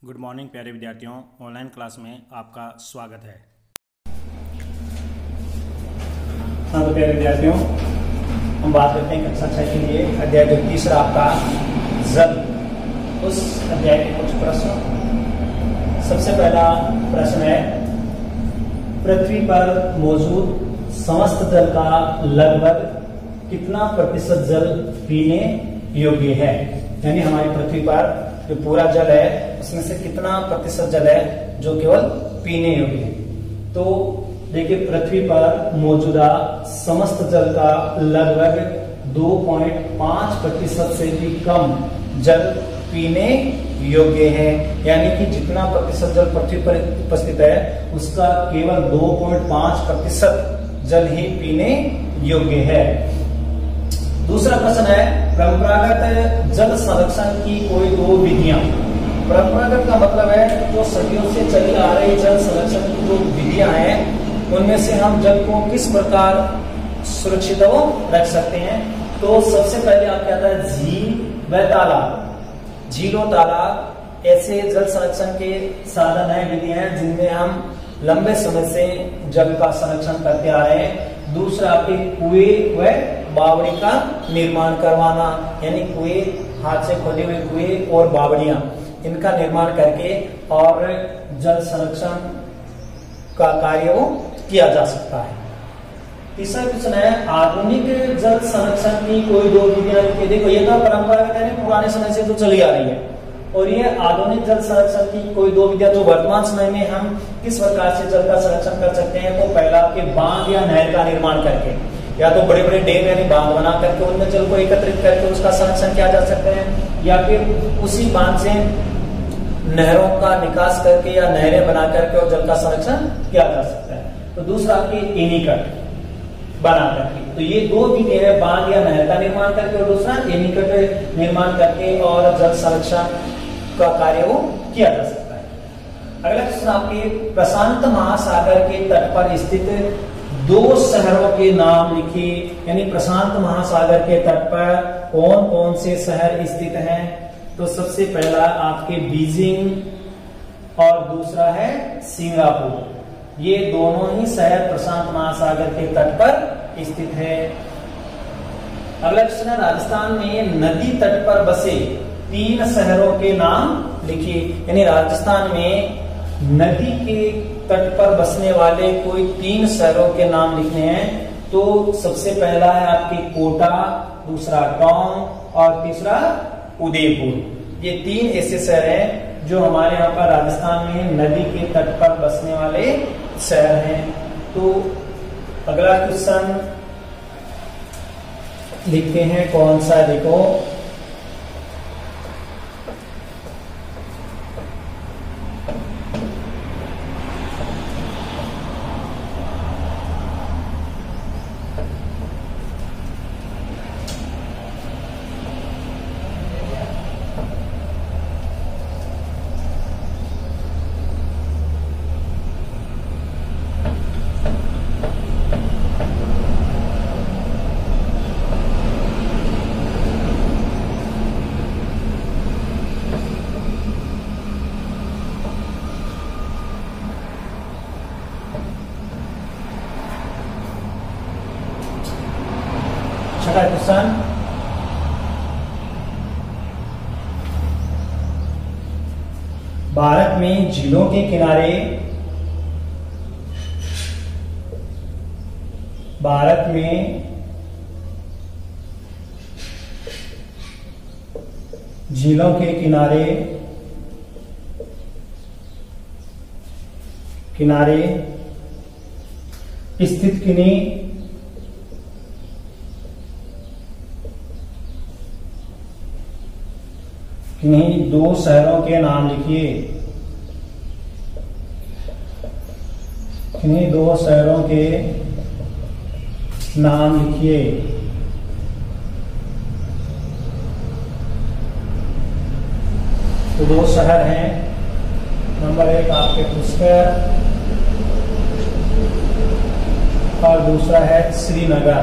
Good morning प्यारे विद्यार्थियों, online class में आपका स्वागत है। हाँ तो प्यारे विद्यार्थियों, हम बात करते हैं कक्षा 6 के लिए अध्याय जो तीसरा आपका जल, उस अध्याय के कुछ प्रश्न। सबसे पहला प्रश्न है, पृथ्वी पर मौजूद समस्त जल का लगभग कितना प्रतिशत जल पीने योग्य है। यानी हमारी पृथ्वी पर जो पूरा जल है उसमें से कितना प्रतिशत जल है जो केवल पीने योग्य है। तो देखिए, पृथ्वी पर मौजूदा समस्त जल का लगभग 2.5% से भी कम जल पीने योग्य है। यानी कि जितना प्रतिशत जल पृथ्वी पर उपस्थित है उसका केवल 2.5% जल ही पीने योग्य है। दूसरा प्रश्न है, परंपरागत जल संरक्षण की कोई दो विधियां। परंपरागत का मतलब है जो सदियों से चली आ रही जल संरक्षण की जो विधियां हैं उनमें से हम जल को किस प्रकार सुरक्षित रख सकते हैं। तो सबसे पहले आप क्या है, झील व तालाब। झील और तालाब ऐसे जल संरक्षण के साधन है, विधियां हैं जिनमें हम लंबे समय से जल का संरक्षण करते आ रहे हैं। दूसरा आपके कुएं व बावड़ी का निर्माण करवाना, यानी कुएं, हाथ से खोदे हुए कुएं और बावड़ियां, इनका निर्माण करके और जल संरक्षण का कार्य वो किया जा सकता है। तीसरा क्वेश्चन है, आधुनिक जल संरक्षण की कोई दो विधियां। देखो, ये तो परंपरागत है, पुराने समय से जो चली आ रही है, और ये आधुनिक जल संरक्षण की कोई दो विधियां जो वर्तमान समय में हम किस प्रकार से जल का संरक्षण कर सकते हैं। तो पहला आपके बांध या नहर का निर्माण करके, या तो बड़े बड़े डैम यानी बांध बना करके उनमें जल को एकत्रित करके उसका संरक्षण किया जा सकता है, या फिर उसी बांध से नहरों का निकास करके या नहरें बना करके और जल का संरक्षण किया जा सकता है। तो दूसरा आपके एनीकट बना करके, तो ये दो विधि है, बांध या नहर का निर्माण करके और दूसरा एनीकट निर्माण करके और जल संरक्षण का कार्य वो किया जा सकता है। अगला प्रश्न आपके, प्रशांत महासागर के तट पर स्थित दो शहरों के नाम लिखिए। यानी प्रशांत महासागर के तट पर कौन कौन से शहर स्थित हैं। तो सबसे पहला आपके बीजिंग और दूसरा है सिंगापुर। ये दोनों ही शहर प्रशांत महासागर के तट पर स्थित है। अगला प्रश्न है, राजस्थान में नदी तट पर बसे 3 शहरों के नाम लिखिए। यानी राजस्थान में नदी के तट पर बसने वाले कोई 3 शहरों के नाम लिखने हैं। तो सबसे पहला है आपकी कोटा, दूसरा टोंक और तीसरा उदयपुर। ये 3 ऐसे शहर हैं जो हमारे यहाँ पर राजस्थान में नदी के तट पर बसने वाले शहर हैं। तो अगला क्वेश्चन लिखते हैं, कौन सा, देखो, छठा क्वेश्चन, भारत में झीलों के किनारे, भारत में झीलों के किनारे स्थित किन्हीं 2 शहरों के नाम लिखिए। किन्हीं 2 शहरों के नाम लिखिए। तो 2 शहर हैं, नंबर 1 आपके पुष्कर और दूसरा है श्रीनगर।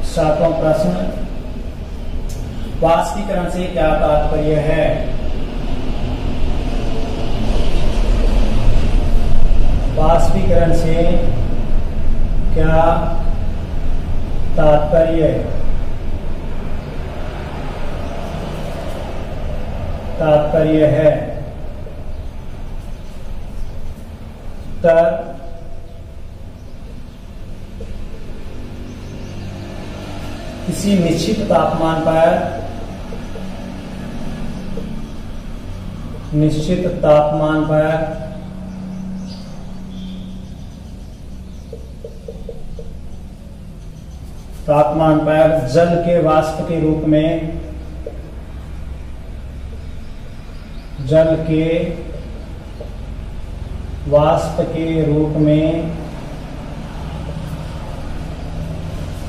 7वां प्रश्न, वाष्पीकरण से क्या तात्पर्य है? वाष्पीकरण से क्या तात्पर्य है? उत्तर, किसी निश्चित तापमान पर जल के वाष्प के रूप में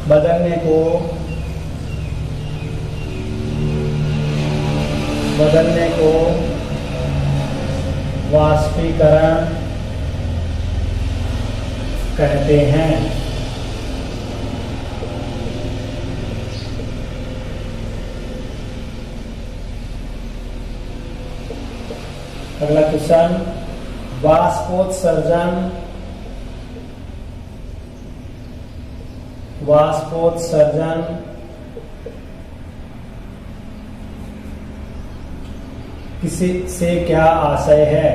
बदलने को वाष्पीकरण कहते हैं। अगला क्वेश्चन, वाष्पोत्सर्जन किसी से क्या आशय है?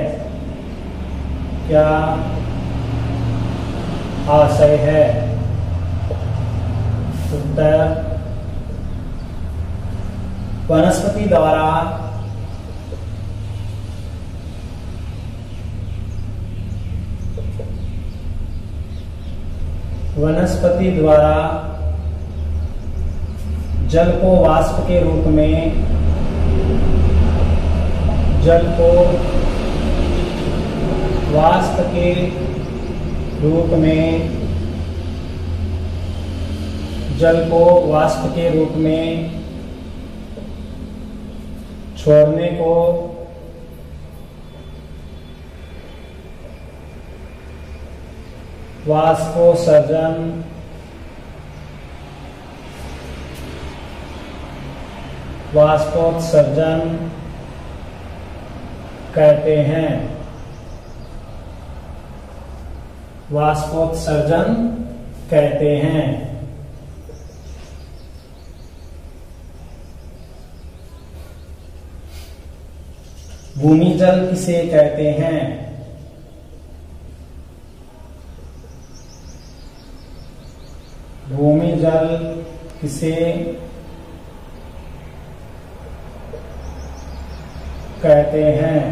उत्तर, वनस्पति द्वारा जल को वाष्प के रूप में छोड़ने को वाष्पोत्सर्जन कहते हैं। भूमि जल किसे कहते हैं? भूमि जल किसे कहते हैं?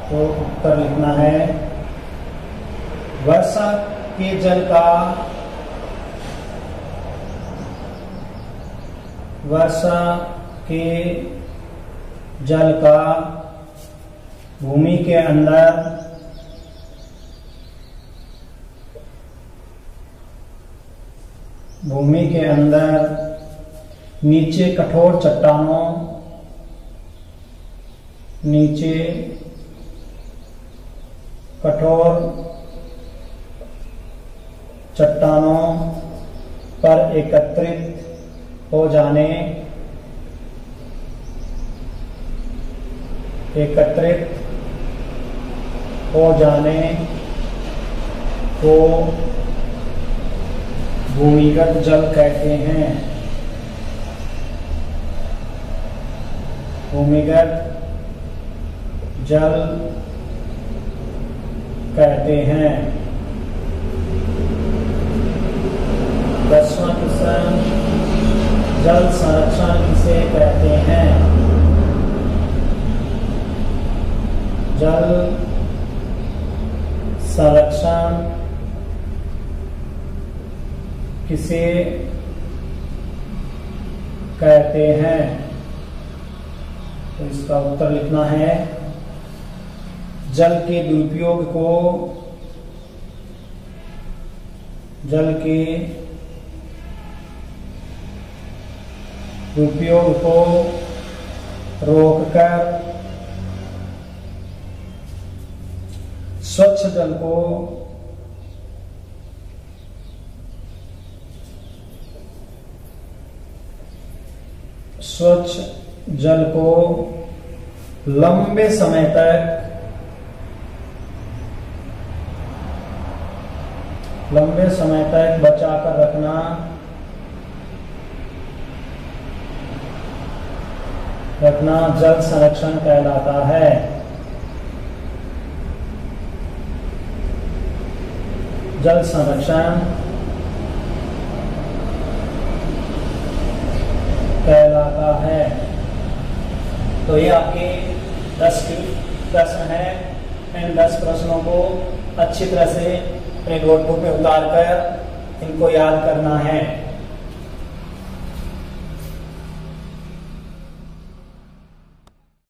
तो उत्तर लिखना है, वर्षा के जल का भूमि के अंदर नीचे कठोर चट्टानों पर एकत्रित हो जाने को भूमिगत जल कहते हैं। भूमिगत जल कहते हैं। 10वां क्वेश्चन, जल संरक्षण किसे कहते हैं? जल संरक्षण किसे कहते हैं? तो इसका उत्तर लिखना है, जल के दुरुपयोग को रोककर स्वच्छ जल को स्वच्छ जल को लंबे समय तक बचाकर रखना जल संरक्षण कहलाता है। जल संरक्षण कहलाता है। तो ये आपके 10 प्रश्न है। इन 10 प्रश्नों को अच्छी तरह से अपने नोटबुक में उतार कर इनको याद करना है।